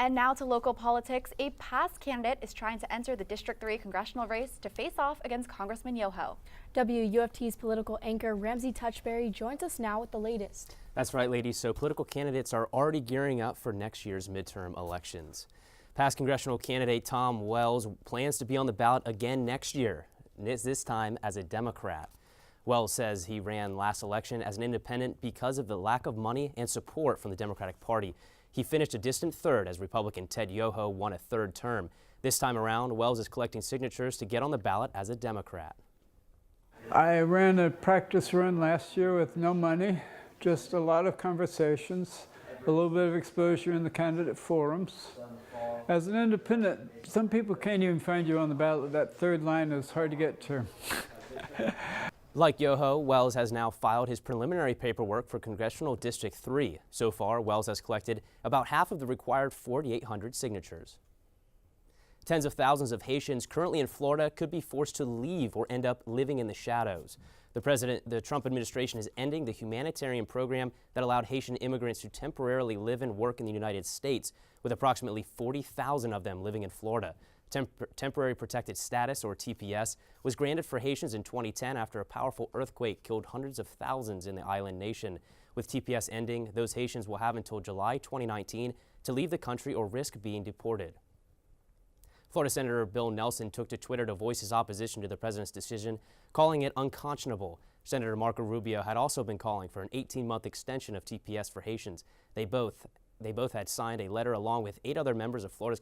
And now to local politics. A past candidate is trying to enter the District 3 congressional race to face off against Congressman Yoho. WUFT's political anchor Ramsey Touchberry joins us now with the latest. That's right, ladies. So political candidates are already gearing up for next year's midterm elections. Past congressional candidate Tom Wells plans to be on the ballot again next year, this time as a Democrat. Wells says he ran last election as an independent because of the lack of money and support from the Democratic Party. He finished a distant third as Republican Ted Yoho won a third term. This time around, Wells is collecting signatures to get on the ballot as a Democrat. I ran a practice run last year with no money, just a lot of conversations, a little bit of exposure in the candidate forums. As an independent, some people can't even find you on the ballot. That third line is hard to get to. Like Yoho, Wells has now filed his preliminary paperwork for Congressional District 3. So far, Wells has collected about half of the required 4,800 signatures. Tens of thousands of Haitians currently in Florida could be forced to leave or end up living in the shadows. The Trump administration is ending the humanitarian program that allowed Haitian immigrants to temporarily live and work in the United States, with approximately 40,000 of them living in Florida. Temporary Protected Status, or TPS, was granted for Haitians in 2010 after a powerful earthquake killed hundreds of thousands in the island nation. With TPS ending, those Haitians will have until July 2019 to leave the country or risk being deported. Florida Senator Bill Nelson took to Twitter to voice his opposition to the president's decision, calling it unconscionable. Senator Marco Rubio had also been calling for an 18-month extension of TPS for Haitians. They both had signed a letter along with 8 other members of Florida's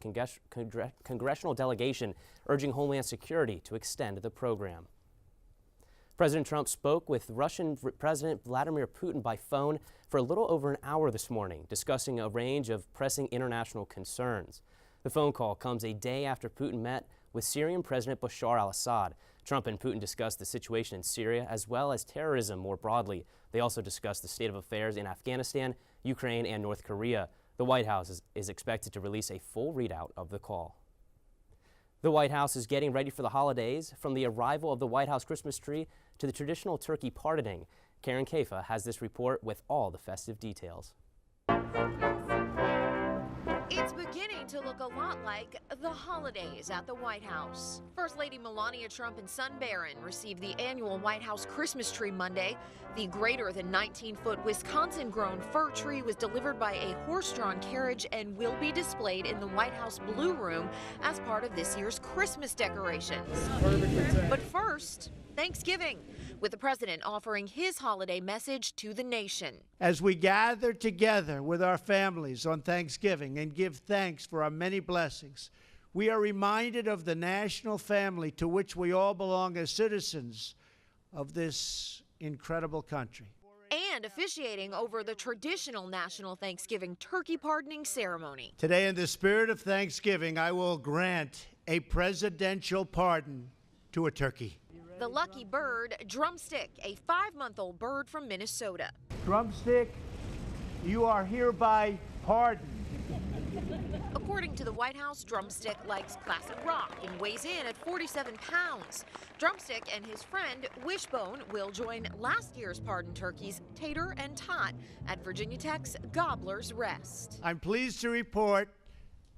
congressional delegation urging Homeland Security to extend the program. President Trump spoke with Russian President Vladimir Putin by phone for a little over an hour this morning, discussing a range of pressing international concerns. The phone call comes a day after Putin met with Syrian President Bashar al-Assad. Trump and Putin discussed the situation in Syria as well as terrorism more broadly. They also discussed the state of affairs in Afghanistan, Ukraine, and North Korea. The White House is expected to release a full readout of the call. The White House is getting ready for the holidays, from the arrival of the White House Christmas tree to the traditional turkey pardoning. Karen Kafa has this report with all the festive details. It's beginning to look a lot like the holidays at the White House. First Lady Melania Trump and son Barron received the annual White House Christmas tree Monday. The greater than 19-foot Wisconsin-grown fir tree was delivered by a horse-drawn carriage and will be displayed in the White House Blue Room as part of this year's Christmas decorations. But first, Thanksgiving, with the president offering his holiday message to the nation. As we gather together with our families on Thanksgiving and give thanks for our many blessings, we are reminded of the national family to which we all belong as citizens of this incredible country. And officiating over the traditional National Thanksgiving turkey pardoning ceremony. Today, in the spirit of Thanksgiving, I will grant a presidential pardon to a turkey. The lucky bird, Drumstick, a 5-month-old bird from Minnesota. Drumstick, you are hereby pardoned. According to the White House, Drumstick likes classic rock and weighs in at 47 pounds. Drumstick and his friend Wishbone will join last year's pardoned turkeys, Tater and Tot, at Virginia Tech's Gobbler's Rest. I'm pleased to report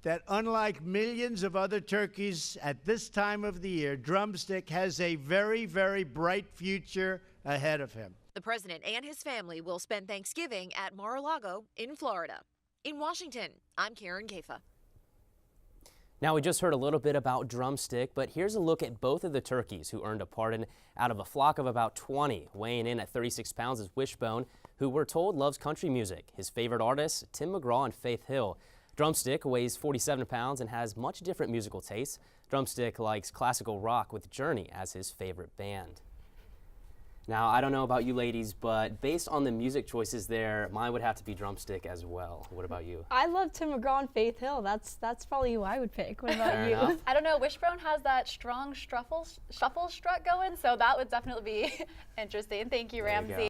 that unlike millions of other turkeys at this time of the year, Drumstick has a very, very bright future ahead of him. The president and his family will spend Thanksgiving at Mar-a-Lago in Florida. In Washington, I'm Karen Kafa. Now, we just heard a little bit about Drumstick, but here's a look at both of the turkeys who earned a pardon out of a flock of about 20. Weighing in at 36 pounds is Wishbone, who we're told loves country music. His favorite artists, Tim McGraw and Faith Hill. Drumstick weighs 47 pounds and has much different musical tastes. Drumstick likes classical rock with Journey as his favorite band. Now, I don't know about you ladies, but based on the music choices there, mine would have to be Drumstick as well. What about you? I love Tim McGraw and Faith Hill. That's probably who I would pick. What about you? Enough. I don't know, Wishbone has that strong shuffle strut going, so that would definitely be interesting. Thank you, Ramsey.